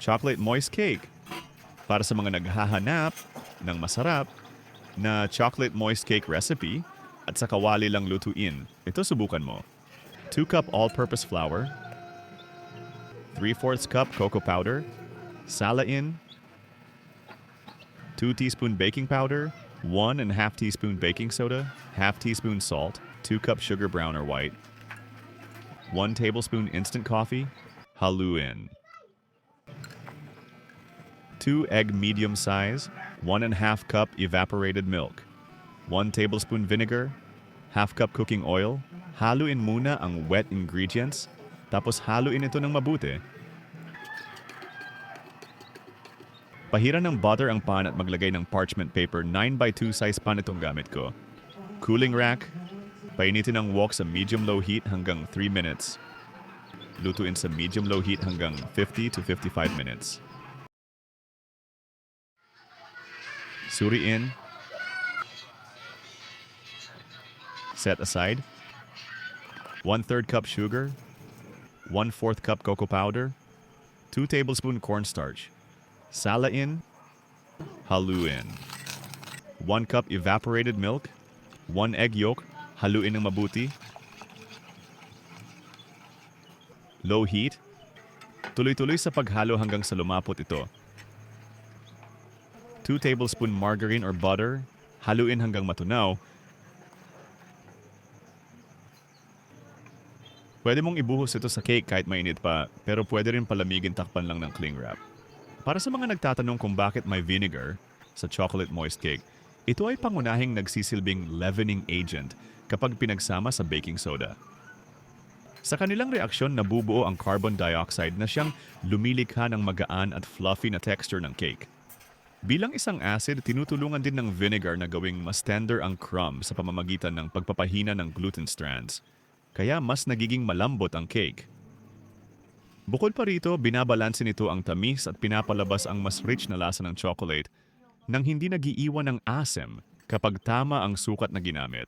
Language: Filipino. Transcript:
chocolate moist cake. Para sa mga naghahanap ng masarap na chocolate moist cake recipe at sa kawali lang lutuin, ito subukan mo. 2 cup all-purpose flour, 3/4 cup cocoa powder, salain, 2 teaspoon baking powder, 1.5 teaspoon baking soda, half teaspoon salt, 2 cup sugar brown or white, 1 tablespoon instant coffee, haluin. 2 egg medium size, 1.5 cup evaporated milk, 1 tablespoon vinegar, half cup cooking oil. Haluin muna ang wet ingredients, tapos haluin ito ng mabuti. Pahiran ng butter ang pan at maglagay ng parchment paper. 9x2 size pan itong gamit ko. Cooling rack. Painitin ang wok sa medium-low heat hanggang 3 minutes. Lutuin sa medium-low heat hanggang 50 to 55 minutes. Suriin. Set aside. 1/3 cup sugar. 1/4 cup cocoa powder. 2 tablespoon cornstarch. Salain. Haluin. 1 cup evaporated milk. 1 egg yolk. Haluin ng mabuti. Low heat. Tuloy-tuloy sa paghalo hanggang sa lumapot ito. 2 tablespoon margarine or butter. Haluin hanggang matunaw. Pwede mong ibuhos ito sa cake kahit mainit pa, pero pwede rin palamigin takpan lang ng cling wrap. Para sa mga nagtatanong kung bakit may vinegar sa chocolate moist cake, ito ay pangunahing nagsisilbing leavening agent kapag pinagsama sa baking soda. Sa kanilang reaksyon, nabubuo ang carbon dioxide na siyang lumilikha ng magaan at fluffy na texture ng cake. Bilang isang acid, tinutulungan din ng vinegar na gawing mas tender ang crumb sa pamamagitan ng pagpapahina ng gluten strands. Kaya mas nagiging malambot ang cake. Bukod pa rito, binabalanse nito ang tamis at pinapalabas ang mas rich na lasa ng chocolate nang hindi nagiiwan ng asem kapag tama ang sukat na ginamit.